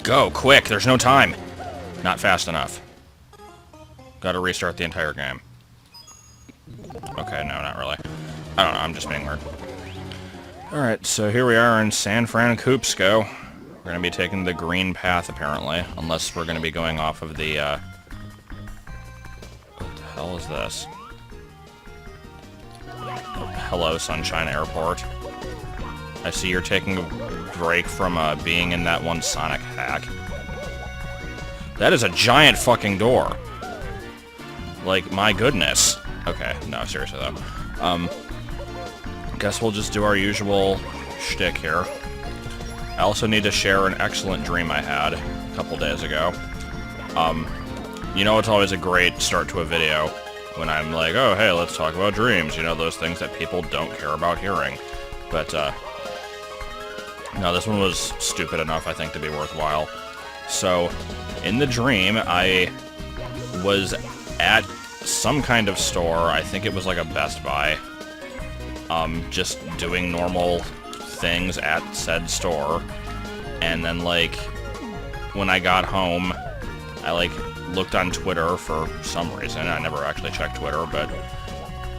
Go, quick, there's no time. Not fast enough. Gotta restart the entire game. Okay, no, not really. I don't know, I'm just being weird. Alright, so here we are in San Francisco. We're gonna be taking the green path, apparently. Unless we're gonna be going off of the, What the hell is this? Hello, Sunshine Airport. I see you're taking a break from, being in that one Sonic hack. That is a giant fucking door. Like, my goodness. Okay, no, seriously though. Guess we'll just do our usual shtick here. I also need to share an excellent dream I had a couple days ago. You know, it's always a great start to a video when I'm like, oh, hey, let's talk about dreams. You know, those things that people don't care about hearing. But, no, this one was stupid enough, I think, to be worthwhile. So, in the dream, I was at some kind of store. I think it was like a Best Buy. Just doing normal things at said store. And then, like, when I got home, I, like, looked on Twitter for some reason. I never actually checked Twitter, but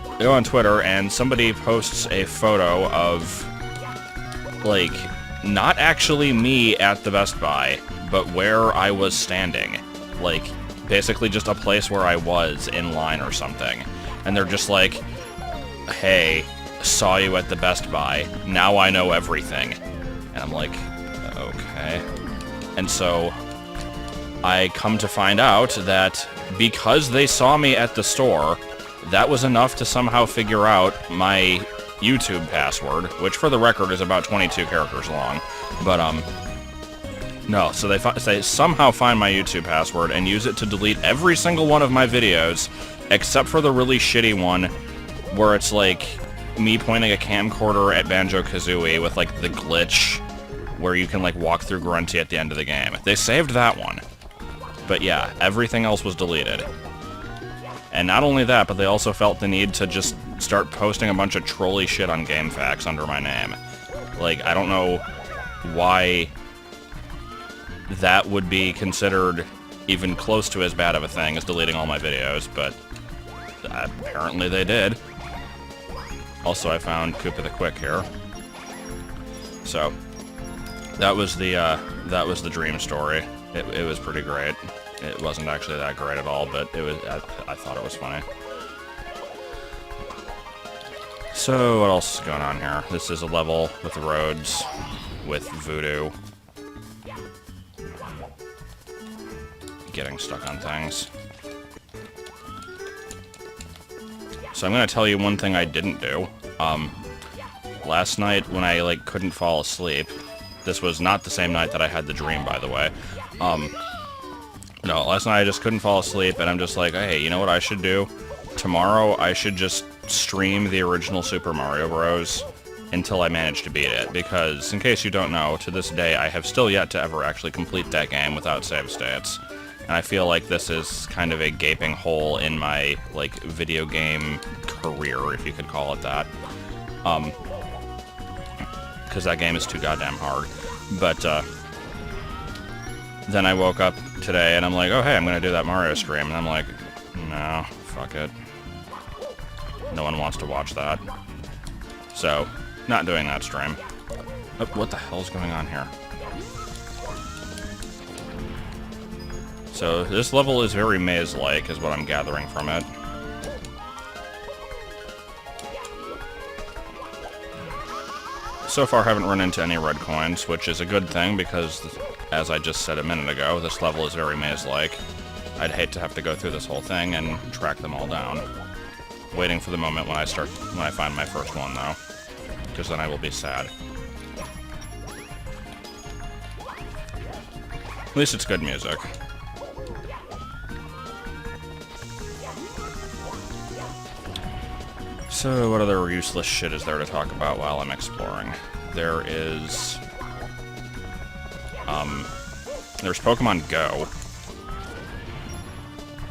I go on Twitter and somebody posts a photo of, like, not actually me at the Best Buy, but where I was standing. Like, basically just a place where I was in line or something. And they're just like, hey, saw you at the Best Buy. Now I know everything. And I'm like, okay. And so I come to find out that because they saw me at the store, that was enough to somehow figure out my YouTube password, which for the record is about 22 characters long. But, no, so they somehow find my YouTube password and use it to delete every single one of my videos, except for the really shitty one where it's like me pointing a camcorder at Banjo-Kazooie with like the glitch where you can like walk through Grunty at the end of the game. They saved that one. But yeah, everything else was deleted. And not only that, but they also felt the need to just start posting a bunch of trolly shit on GameFAQs under my name. Like, I don't know why that would be considered even close to as bad of a thing as deleting all my videos, but apparently they did. Also, I found Koopa the Quick here. So, that was the dream story. It was pretty great. It wasn't actually that great at all, but it was. I thought it was funny. So, what else is going on here? This is a level with roads, with voodoo. Getting stuck on things. So I'm gonna tell you one thing I didn't do. Last night when I, like, couldn't fall asleep, this was not the same night that I had the dream, by the way. No, last night I just couldn't fall asleep, and I'm just like, hey, you know what I should do? Tomorrow I should just stream the original Super Mario Bros. Until I manage to beat it, because, in case you don't know, to this day I have still yet to ever actually complete that game without save states. And I feel like this is kind of a gaping hole in my, like, video game career, if you could call it that. Because that game is too goddamn hard. But, then I woke up today and I'm like, oh hey, I'm gonna do that Mario stream. And I'm like, no, fuck it. No one wants to watch that. So, not doing that stream. Oh, what the hell's going on here? So, this level is very maze-like, is what I'm gathering from it. So far, I haven't run into any red coins, which is a good thing, because, as I just said a minute ago, this level is very maze-like. I'd hate to have to go through this whole thing and track them all down. Waiting for the moment when I find my first one, though. Because then I will be sad. At least it's good music. So, what other useless shit is there to talk about while I'm exploring? There is... there's Pokemon Go.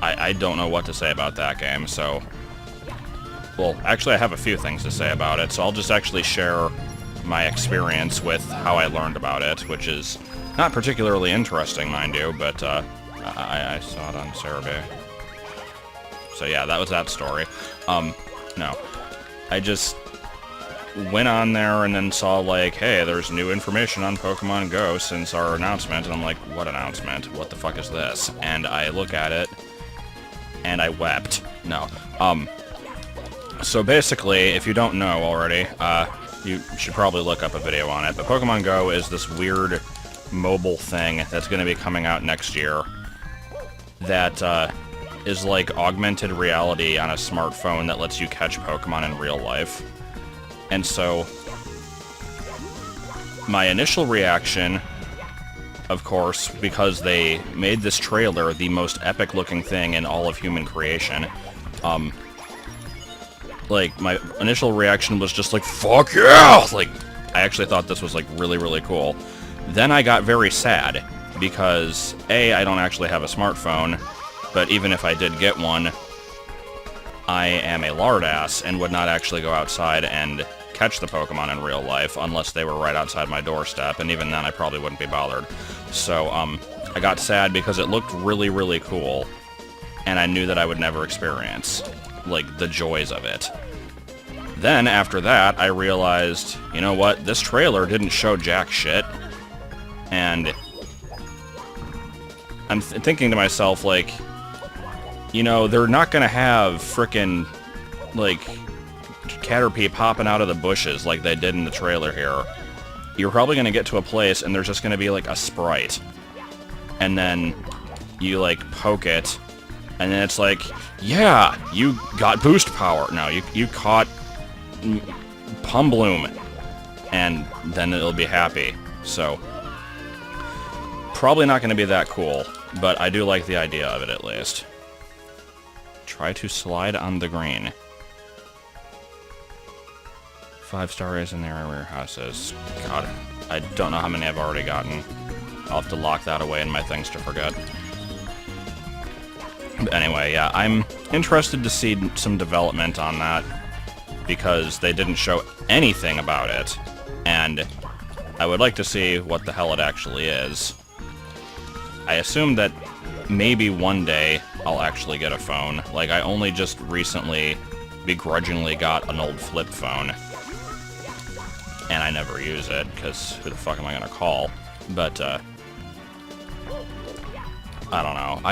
I don't know what to say about that game, so... Well, actually, I have a few things to say about it, so I'll just actually share my experience with how I learned about it, which is Not particularly interesting, mind you, but I saw it on Cerebi. So yeah, that was that story. No. I just went on there and then saw, like, hey, there's new information on Pokemon Go since our announcement, and I'm like, what announcement? What the fuck is this? And I look at it, and I wept. No. So basically, if you don't know already, you should probably look up a video on it, but Pokemon Go is this weird mobile thing that's going to be coming out next year that is like augmented reality on a smartphone that lets you catch Pokemon in real life. And so, my initial reaction, of course, because they made this trailer the most epic-looking thing in all of human creation, like, my initial reaction was just like, fuck yeah! Like, I actually thought this was, like, really, really cool. Then I got very sad, because, A, I don't actually have a smartphone, but even if I did get one, I am a lardass and would not actually go outside and catch the Pokemon in real life unless they were right outside my doorstep, and even then I probably wouldn't be bothered. So, I got sad because it looked really, really cool, and I knew that I would never experience, like, the joys of it. Then, after that, I realized, you know what, this trailer didn't show jack shit, and I'm thinking to myself, like, you know, they're not gonna have frickin', like, Caterpie popping out of the bushes like they did in the trailer here. You're probably gonna get to a place and there's just gonna be, like, a sprite. And then you, like, poke it, and then it's like, yeah, you got boost power. No, you caught Pumbloom, and then it'll be happy. So, probably not gonna be that cool, but I do like the idea of it at least. Try to slide on the green. 5-star is in their warehouses. God, I don't know how many I've already gotten. I'll have to lock that away in my things to forget. But anyway, yeah, I'm interested to see some development on that, because they didn't show anything about it, and I would like to see what the hell it actually is. I assume that maybe one day I'll actually get a phone. Like, I only just recently begrudgingly got an old flip phone, and I never use it, because who the fuck am I gonna call? But, I don't know.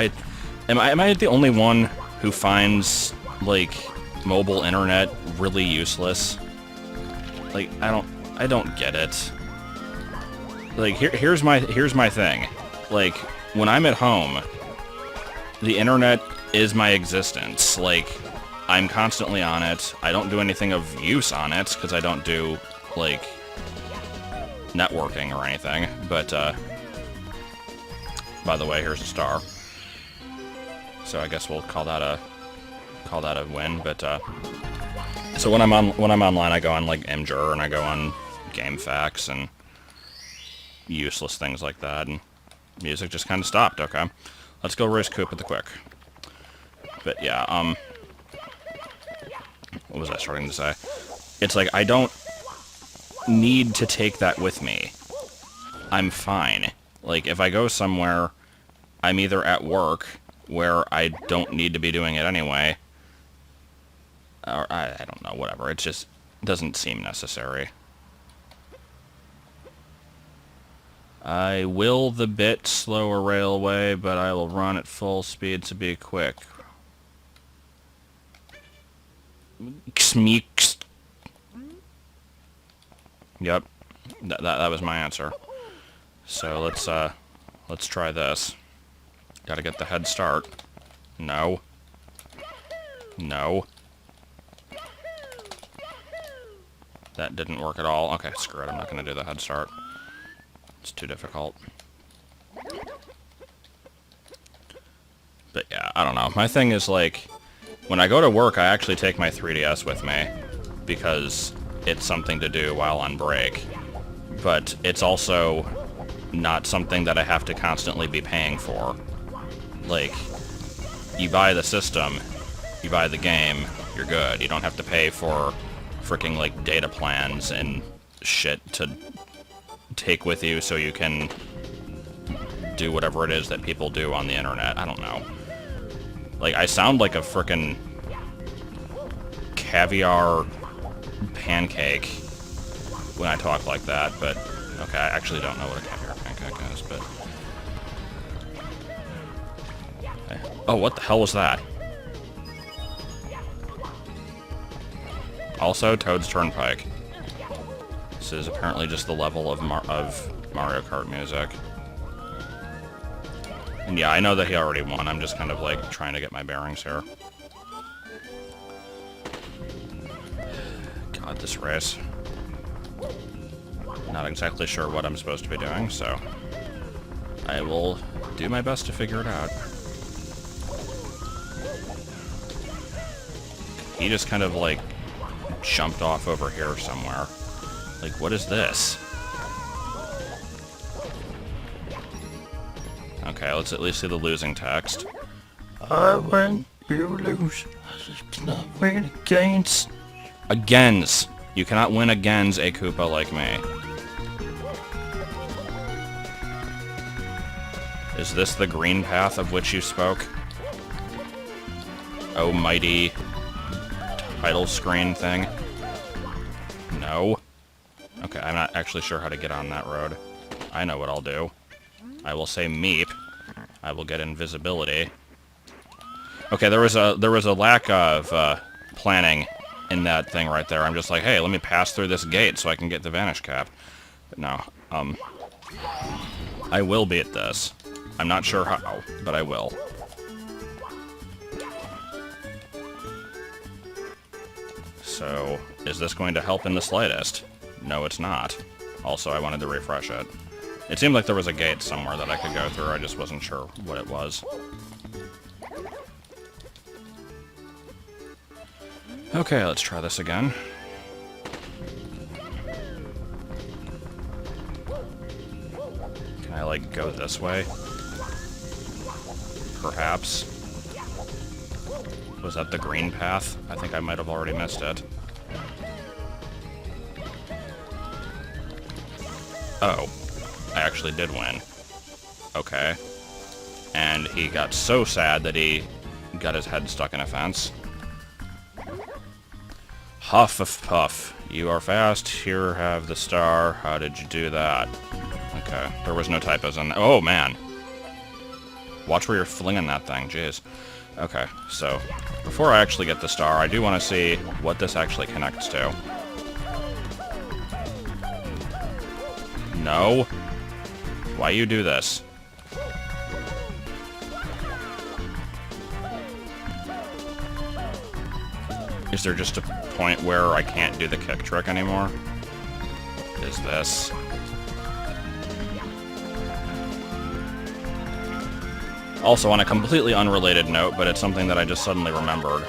Am I the only one who finds, like, mobile internet really useless? Like, I don't get it. Like, here's my thing. Like, when I'm at home, the internet is my existence. Like, I'm constantly on it. I don't do anything of use on it, because I don't do, like, networking or anything. But, by the way, here's a star. So I guess we'll call that a win. But, so when I'm online, I go on, like, Imgur, and I go on GameFAQs, and useless things like that, and music just kind of stopped. Okay. Let's go race Coop with the quick. But yeah, what was I starting to say? It's like, I don't need to take that with me. I'm fine. Like, if I go somewhere, I'm either at work, where I don't need to be doing it anyway, or I don't know, whatever. It just doesn't seem necessary. I will the bit slower railway, but I will run at full speed to be quick. Smeeks. Yep, that was my answer. So let's try this. Gotta get the head start. No. No. That didn't work at all. Okay, screw it. I'm not gonna do the head start. It's too difficult. But yeah, I don't know. My thing is, like, when I go to work, I actually take my 3DS with me, because it's something to do while on break. But it's also not something that I have to constantly be paying for. Like, you buy the system, you buy the game, you're good. You don't have to pay for freaking, like, data plans and shit to take with you so you can do whatever it is that people do on the internet. I don't know. Like, I sound like a frickin' caviar pancake when I talk like that, but... Okay, I actually don't know what a caviar pancake is, but... Oh, what the hell was that? Also, Toad's Turnpike. This is apparently just the level of Mario Kart music. And yeah, I know that he already won. I'm just kind of, like, trying to get my bearings here. God, this race. Not exactly sure what I'm supposed to be doing, so... I will do my best to figure it out. He just kind of, like, jumped off over here somewhere. Like, what is this? Okay, let's at least see the losing text. I win, you lose. I cannot win against. Agains. You cannot win against a Koopa like me. Is this the green path of which you spoke? Oh, mighty title screen thing? No. Okay, I'm not actually sure how to get on that road. I know what I'll do. I will say meep. I will get invisibility. Okay, there was a lack of planning in that thing right there. I'm just like, hey, let me pass through this gate so I can get the vanish cap. But no, I will be at this. I'm not sure how, but I will. So, is this going to help in the slightest? No, it's not. Also, I wanted to refresh it. It seemed like there was a gate somewhere that I could go through, I just wasn't sure what it was. Okay, let's try this again. Can I, like, go this way? Perhaps. Was that the green path? I think I might have already missed it. Oh. I actually did win. Okay. And he got so sad that he got his head stuck in a fence. Huff of puff. You are fast. Here have the star. How did you do that? Okay. There was no typos in that. Oh, man. Watch where you're flinging that thing. Jeez. Okay. So, before I actually get the star, I do want to see what this actually connects to. No. Why you do this? Is there just a point where I can't do the kick trick anymore? Is this? Also, on a completely unrelated note, but it's something that I just suddenly remembered.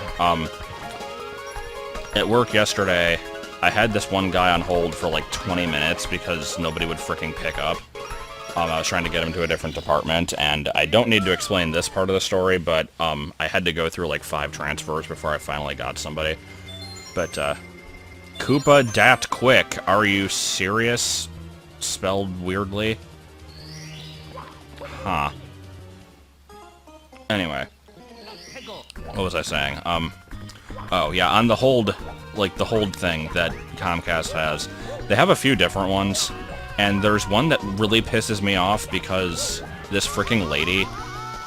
At work yesterday, I had this one guy on hold for like 20 minutes because nobody would fricking pick up. I was trying to get him to a different department, and I don't need to explain this part of the story, but I had to go through like 5 transfers before I finally got somebody. But, Koopa dat quick, are you serious? Spelled weirdly? Huh. Anyway. What was I saying? Oh, yeah, on the hold, like the hold thing that Comcast has, they have a few different ones. And there's one that really pisses me off because this freaking lady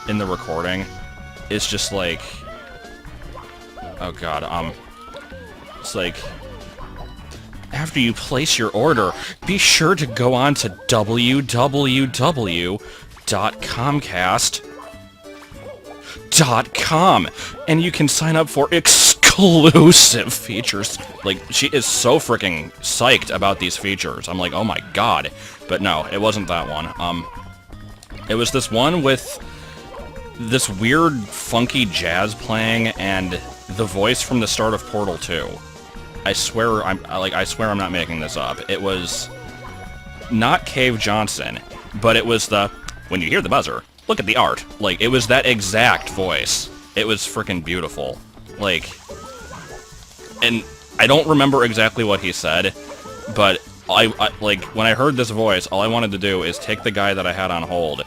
in the recording is just like... Oh god, it's like... After you place your order, be sure to go on to www.comcast.com and you can sign up for exclusive features. Like, she is so freaking psyched about these features. I'm like, oh my god. But no, it wasn't that one. It was this one with this weird, funky jazz playing and the voice from the start of Portal 2. I swear I'm not making this up. It was not Cave Johnson, but it was the, when you hear the buzzer, look at the art. Like, it was that exact voice. It was freaking beautiful. Like, and I don't remember exactly what he said, but I like, when I heard this voice, all I wanted to do is take the guy that I had on hold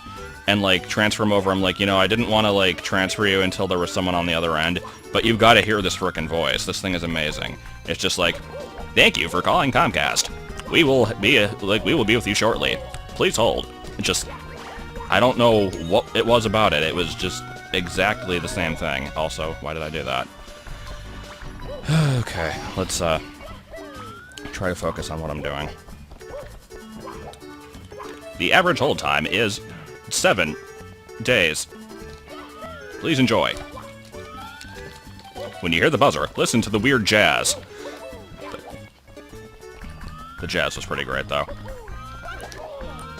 and, like, transfer them over. I'm like, you know, I didn't want to, like, transfer you until there was someone on the other end, but you've got to hear this frickin' voice. This thing is amazing. It's just like, thank you for calling Comcast. We will be with you shortly. Please hold. It just, I don't know what it was about it. It was just exactly the same thing. Also, why did I do that? Okay, let's, try to focus on what I'm doing. The average hold time is 7 days. Please enjoy. When you hear the buzzer, listen to the weird jazz. The jazz was pretty great, though.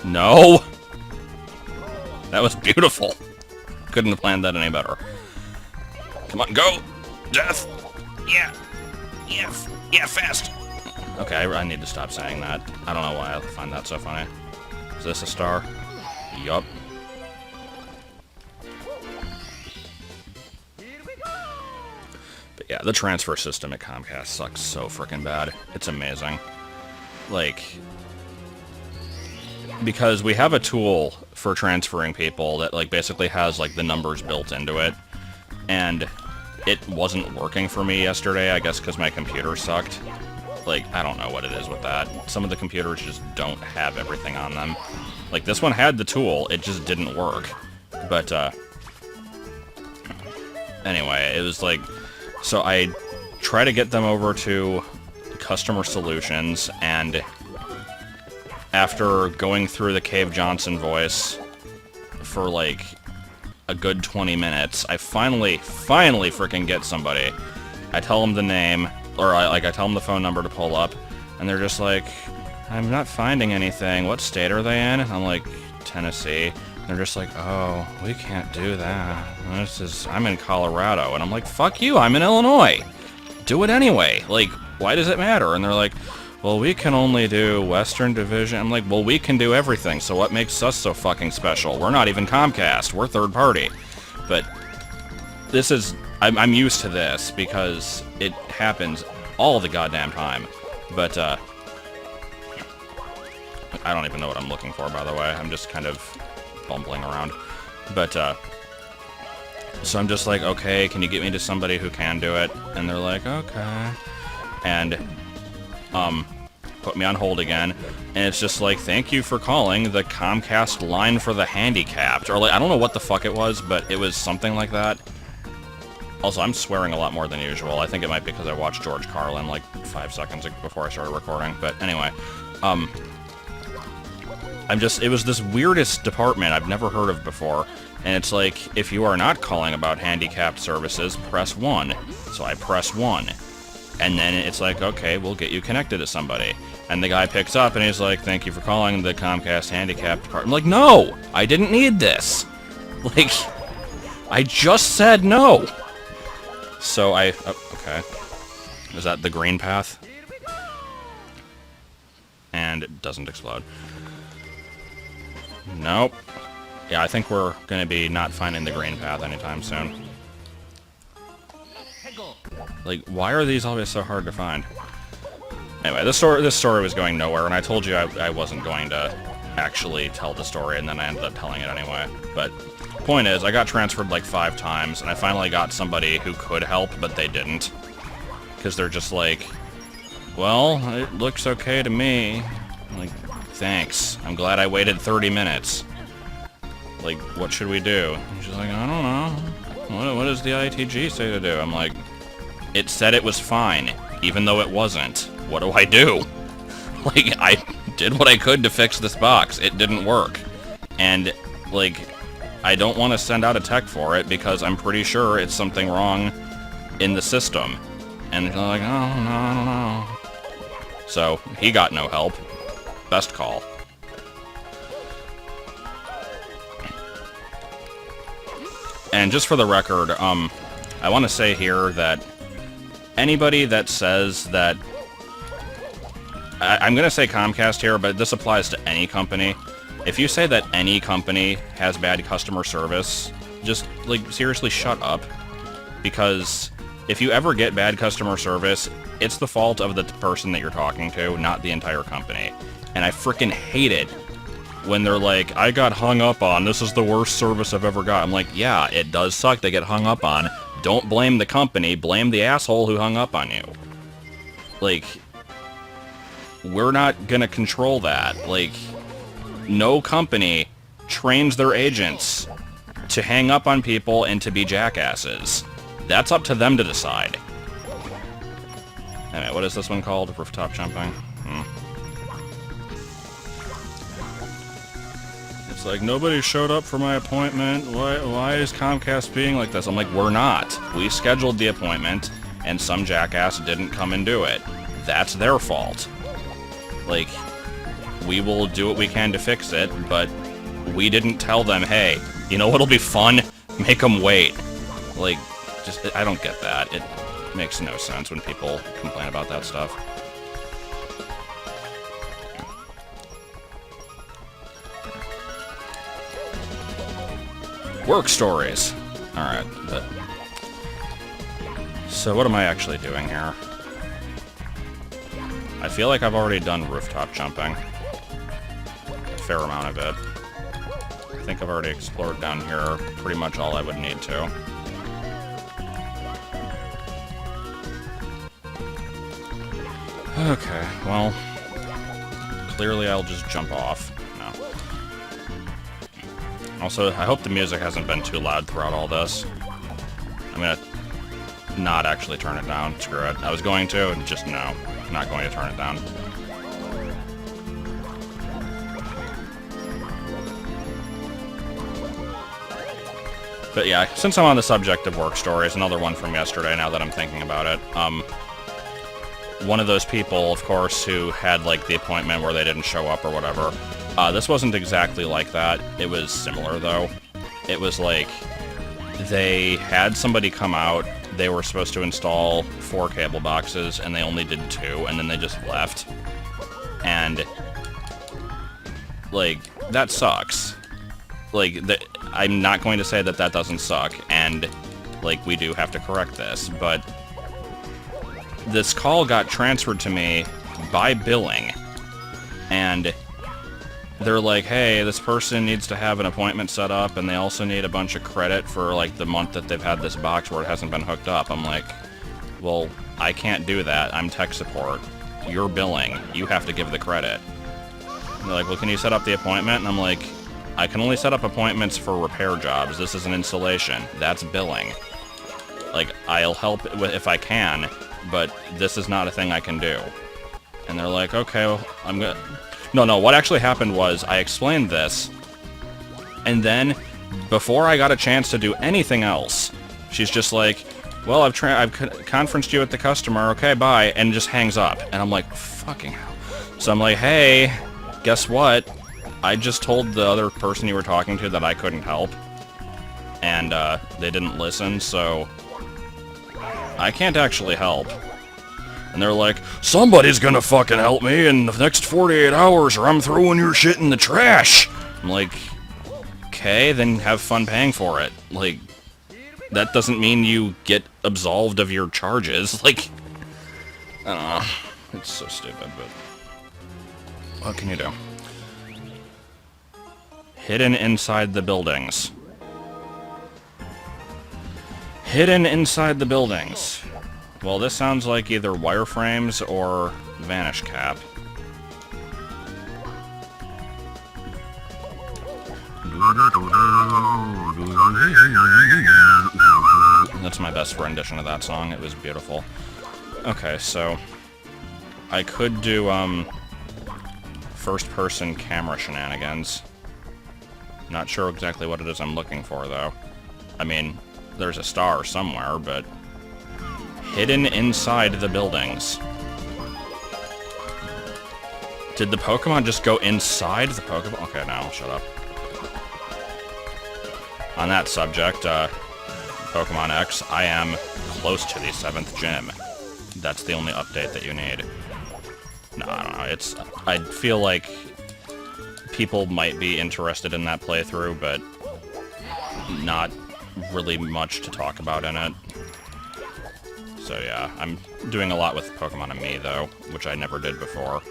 No! That was beautiful. Couldn't have planned that any better. Come on, go! Death! Yeah! Yeah, fast! Okay, I need to stop saying that. I don't know why I find that so funny. Is this a star? Yup. But yeah, the transfer system at Comcast sucks so frickin' bad. It's amazing. Like, because we have a tool for transferring people that, like, basically has, like, the numbers built into it. And it wasn't working for me yesterday, I guess because my computer sucked. Like, I don't know what it is with that. Some of the computers just don't have everything on them. Like, this one had the tool, it just didn't work. But, anyway, it was like, so I try to get them over to customer solutions, and after going through the Cave Johnson voice for, like, a good 20 minutes, I finally freaking get somebody. I tell them the name, or I tell them the phone number to pull up, and they're just like, I'm not finding anything. What state are they in? I'm like, Tennessee. And they're just like, oh, we can't do that. I'm in Colorado. And I'm like, fuck you, I'm in Illinois. Do it anyway. Like, why does it matter? And they're like, well, we can only do Western Division. I'm like, well, we can do everything, so what makes us so fucking special? We're not even Comcast. We're third party. But this is, I'm used to this because it happens all the goddamn time. But, I don't even know what I'm looking for, by the way. I'm just kind of bumbling around. But, so I'm just like, okay, can you get me to somebody who can do it? And they're like, okay. And, put me on hold again. And it's just like, thank you for calling the Comcast line for the handicapped. Or, like, I don't know what the fuck it was, but it was something like that. Also, I'm swearing a lot more than usual. I think it might be because I watched George Carlin, like, 5 seconds before I started recording. But anyway, it was this weirdest department I've never heard of before. And it's like, if you are not calling about handicapped services, press 1. So I press 1. And then it's like, okay, we'll get you connected to somebody. And the guy picks up and he's like, thank you for calling the Comcast handicapped department. I'm like, no! I didn't need this! Like, I just said no! So okay. Is that the green path? And it doesn't explode. Nope. Yeah, I think we're gonna be not finding the green path anytime soon. Like, why are these always so hard to find? Anyway, this story was going nowhere, and I told you I wasn't going to actually tell the story, and then I ended up telling it anyway. But point is, I got transferred like 5 times, and I finally got somebody who could help, but they didn't. Because they're just like, well, it looks okay to me. I'm like, thanks. I'm glad I waited 30 minutes. Like, what should we do? And she's like, I don't know. What does the ITG say to do? I'm like, it said it was fine, even though it wasn't. What do I do? Like, I did what I could to fix this box. It didn't work. And, like, I don't want to send out a tech for it because I'm pretty sure it's something wrong in the system. And they're like, oh, no, I don't know. So, he got no help. Best call. And just for the record, I want to say here that anybody that says that... I'm going to say Comcast here, but this applies to any company. If you say that any company has bad customer service, just, like, seriously shut up. Because if you ever get bad customer service, it's the fault of the person that you're talking to, not the entire company. And I frickin' hate it when they're like, I got hung up on, this is the worst service I've ever got. I'm like, yeah, it does suck they get hung up on. Don't blame the company, blame the asshole who hung up on you. Like, we're not gonna control that. Like, no company trains their agents to hang up on people and to be jackasses. That's up to them to decide. Anyway, what is this one called? Rooftop jumping? It's like, nobody showed up for my appointment. Why is Comcast being like this? I'm like, we're not. We scheduled the appointment, and some jackass didn't come and do it. That's their fault. Like, we will do what we can to fix it, but we didn't tell them, hey, you know what'll be fun? Make them wait. Like, just, I don't get that. It makes no sense when people complain about that stuff. Work stories. Alright, but... So what am I actually doing here? I feel like I've already done rooftop jumping. A fair amount of it. I think I've already explored down here pretty much all I would need to. Okay, well... Clearly I'll just jump off. No. Also, I hope the music hasn't been too loud throughout all this. I'm gonna not actually turn it down. Screw it. I was going to, and just no. Not going to turn it down. But yeah, since I'm on the subject of work stories, another one from yesterday now that I'm thinking about it. One of those people, of course, who had, like, the appointment where they didn't show up or whatever. This wasn't exactly like that. It was similar, though. It was like, they had somebody come out, they were supposed to install 4 cable boxes, and they only did 2, and then they just left. And, like, that sucks. Like, I'm not going to say that that doesn't suck, and, like, we do have to correct this, but this call got transferred to me by billing, and they're like, hey, this person needs to have an appointment set up, and they also need a bunch of credit for, like, the month that they've had this box where it hasn't been hooked up. I'm like, well, I can't do that. I'm tech support. You're billing. You have to give the credit. And they're like, well, can you set up the appointment? And I'm like, I can only set up appointments for repair jobs. This is an installation. That's billing. Like, I'll help if I can, but this is not a thing I can do. And they're like, okay, well, I'm gonna... No, what actually happened was, I explained this, and then, before I got a chance to do anything else, she's just like, well, I've conferenced you with the customer, okay, bye, and just hangs up. And I'm like, fucking hell. So I'm like, hey, guess what? I just told the other person you were talking to that I couldn't help, and they didn't listen, so I can't actually help. And they're like, somebody's gonna fucking help me in the next 48 hours or I'm throwing your shit in the trash. I'm like, okay, then have fun paying for it. Like, that doesn't mean you get absolved of your charges. Like, I don't know. It's so stupid, but what can you do? Hidden inside the buildings. Hidden inside the buildings. Well, this sounds like either wireframes or Vanish Cap. That's my best rendition of that song. It was beautiful. Okay, so I could do first-person camera shenanigans. Not sure exactly what it is I'm looking for, though. I mean, there's a star somewhere, but hidden inside the buildings. Did the Pokemon just go inside the Pokemon? Okay, now, shut up. On that subject, Pokemon X, I am close to the 7th gym. That's the only update that you need. No, I don't know, I feel like people might be interested in that playthrough, but not really much to talk about in it. So yeah, I'm doing a lot with Pokemon and Me, though, which I never did before.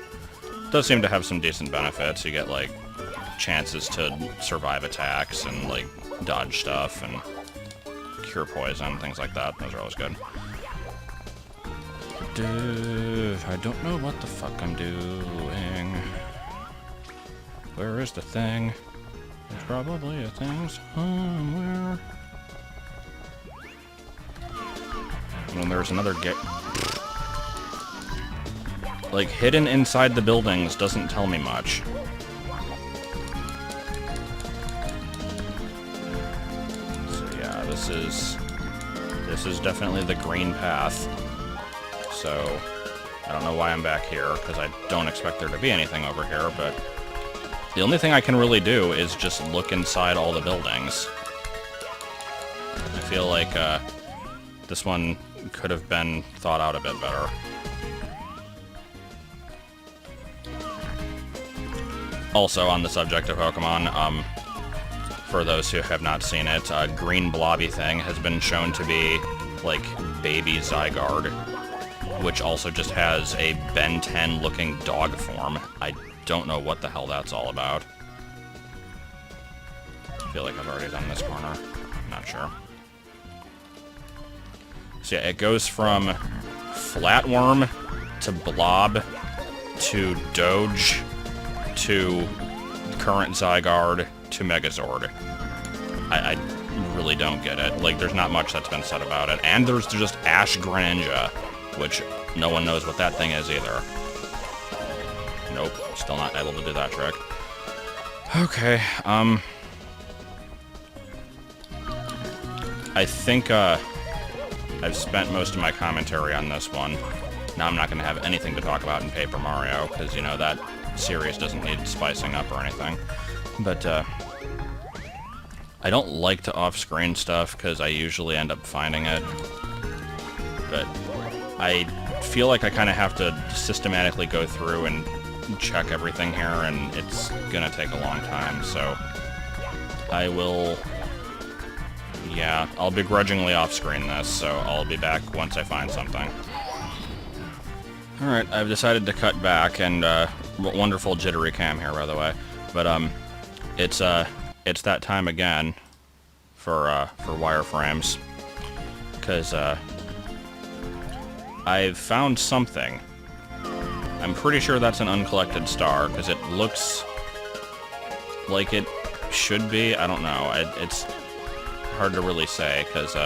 It does seem to have some decent benefits. You get, like, chances to survive attacks and, like, dodge stuff and cure poison, things like that. Those are always good. I don't know what the fuck I'm doing. Where is the thing? There's probably a thing somewhere. And there's another gate. Like, hidden inside the buildings doesn't tell me much. So yeah, this is definitely the green path. So, I don't know why I'm back here, because I don't expect there to be anything over here, but the only thing I can really do is just look inside all the buildings. I feel like this one could have been thought out a bit better. Also, on the subject of Pokemon, for those who have not seen it, a green blobby thing has been shown to be, like, baby Zygarde, which also just has a Ben 10-looking dog form. I don't know what the hell that's all about. I feel like I've already done this corner. Not sure. So yeah, it goes from Flatworm to Blob to Doge to current Zygarde to Megazord. I really don't get it. Like, there's not much that's been said about it. And there's just Ash Greninja, which no one knows what that thing is either. Nope, still not able to do that trick. Okay, I think, I've spent most of my commentary on this one. Now I'm not going to have anything to talk about in Paper Mario, because, you know, that series doesn't need spicing up or anything. But, I don't like to off-screen stuff, because I usually end up finding it. But I feel like I kind of have to systematically go through and check everything here, and it's gonna take a long time, so I will... Yeah, I'll begrudgingly off-screen this, so I'll be back once I find something. Alright, I've decided to cut back, and, wonderful jittery cam here, by the way, but, it's that time again for wireframes, because, I've found something. I'm pretty sure that's an uncollected star, because it looks like it should be. I don't know. It's hard to really say, because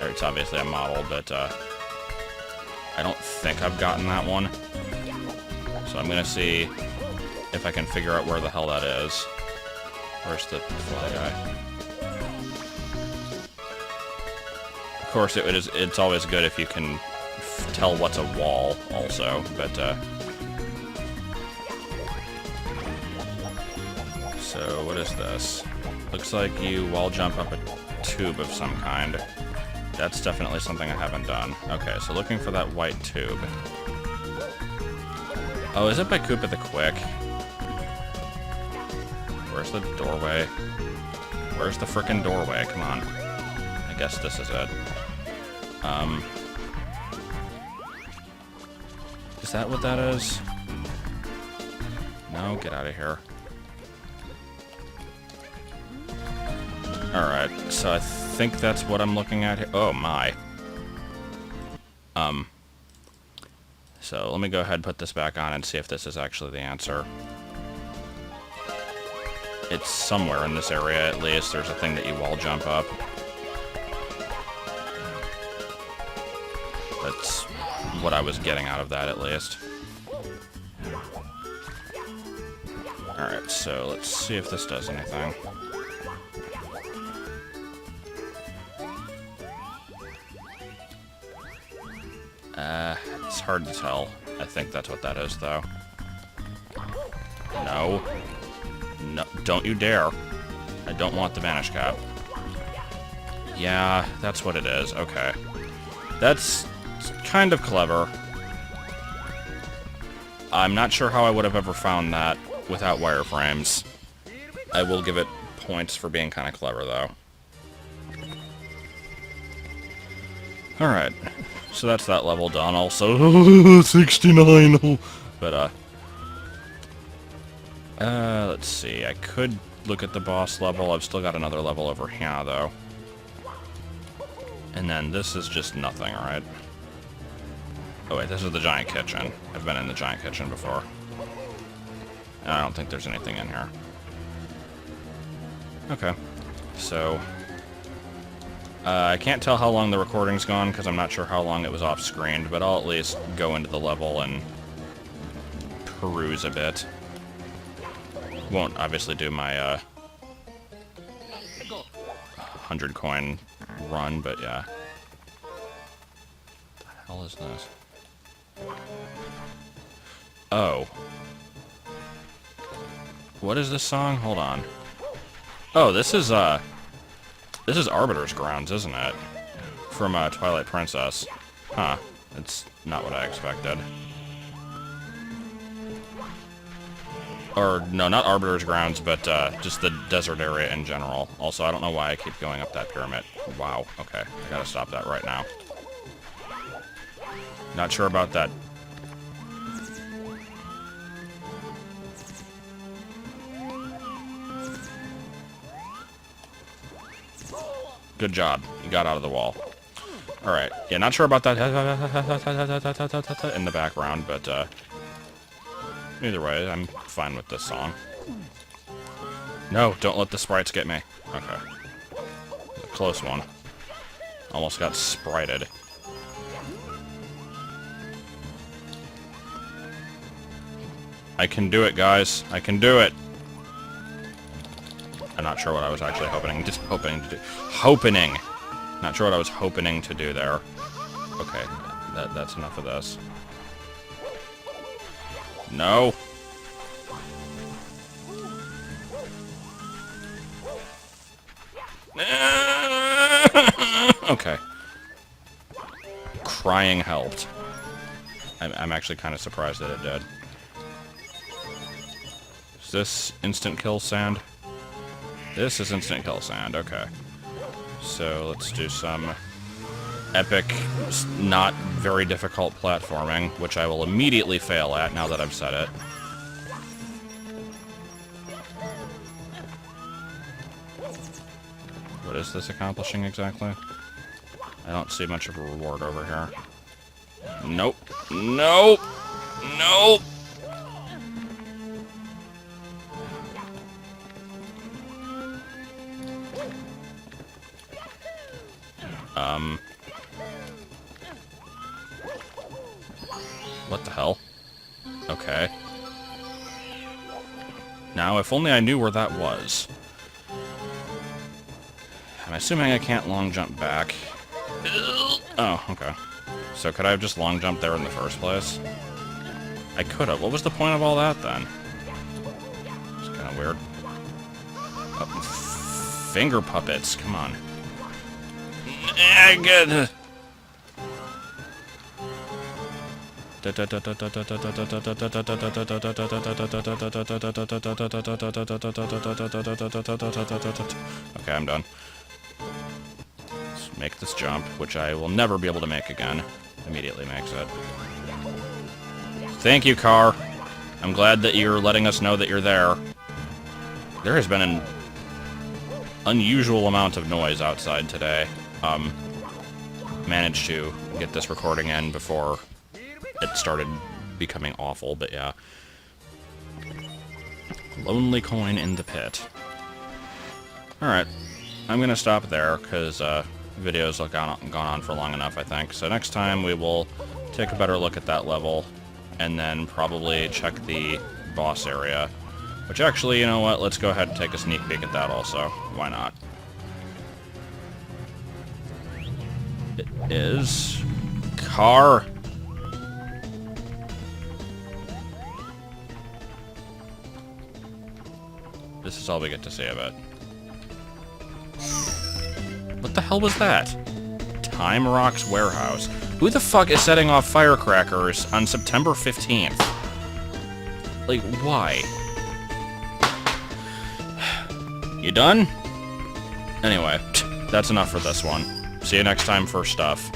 it's obviously a model, but I don't think I've gotten that one. So I'm going to see if I can figure out where the hell that is. Where's the fly guy? Of course, it's always good if you can tell what's a wall, also, but, so, what is this? Looks like you wall jump up a tube of some kind. That's definitely something I haven't done. Okay, so looking for that white tube. Oh, is it by Koopa the Quick? Where's the doorway? Where's the frickin' doorway? Come on. I guess this is it. Is that what that is? No, get out of here. Alright, so I think that's what I'm looking at here. Oh my. So let me go ahead and put this back on and see if this is actually the answer. It's somewhere in this area, at least. There's a thing that you wall jump up. That's what I was getting out of that, at least. Alright, so let's see if this does anything. It's hard to tell. I think that's what that is, though. No. No, don't you dare. I don't want the Vanish Cap. Yeah, that's what it is. Okay. That's kind of clever. I'm not sure how I would have ever found that without wireframes. I will give it points for being kind of clever, though. Alright. So that's that level done, also. 69! But, Let's see. I could look at the boss level. I've still got another level over here, though. And then this is just nothing, right? Oh, wait, this is the giant kitchen. I've been in the giant kitchen before. And I don't think there's anything in here. Okay. So... I can't tell how long the recording's gone, because I'm not sure how long it was off-screen, but I'll at least go into the level and peruse a bit. Won't obviously do my 100 coin run, but yeah. What the hell is this? Oh. What is this song? Hold on. Oh, this is Arbiter's Grounds, isn't it? From Twilight Princess. Huh. It's not what I expected. Or, no, not Arbiter's Grounds, but just the desert area in general. Also, I don't know why I keep going up that pyramid. Wow, okay. I gotta stop that right now. Not sure about that. Good job. You got out of the wall. Alright. Yeah, not sure about that in the background, but either way, I'm fine with this song. No, don't let the sprites get me. Okay. A close one. Almost got sprited. I can do it, guys. I can do it. I'm not sure what I was actually hoping to do. Not sure what I was hoping to do there. Okay, that's enough of this. No. Okay. Crying helped. I'm actually kind of surprised that it did. Is this instant kill sand? This is instant kill sand, okay. So let's do some epic, not very difficult platforming, which I will immediately fail at now that I've said it. What is this accomplishing exactly? I don't see much of a reward over here. Nope. Nope! Nope! What the hell? Okay. Now, if only I knew where that was. I'm assuming I can't long jump back. Oh, okay. So could I have just long jumped there in the first place? I could have. What was the point of all that, then? It's kind of weird. Oh, finger puppets, come on. Good. Okay, I'm done. Let's make this jump, which I will never be able to make again. Immediately makes it. Thank you, car. I'm glad that you're letting us know that you're there. There has been an unusual amount of noise outside today. Managed to get this recording in before it started becoming awful, but yeah. Lonely coin in the pit. Alright, I'm gonna stop there, because videos have gone on for long enough, I think. So next time we will take a better look at that level, and then probably check the boss area. Which actually, you know what, let's go ahead and take a sneak peek at that also. Why not? It is... car! This is all we get to see of it. What the hell was that? Time Rock's warehouse. Who the fuck is setting off firecrackers on September 15th? Like, why? You done? Anyway, that's enough for this one. See you next time for stuff.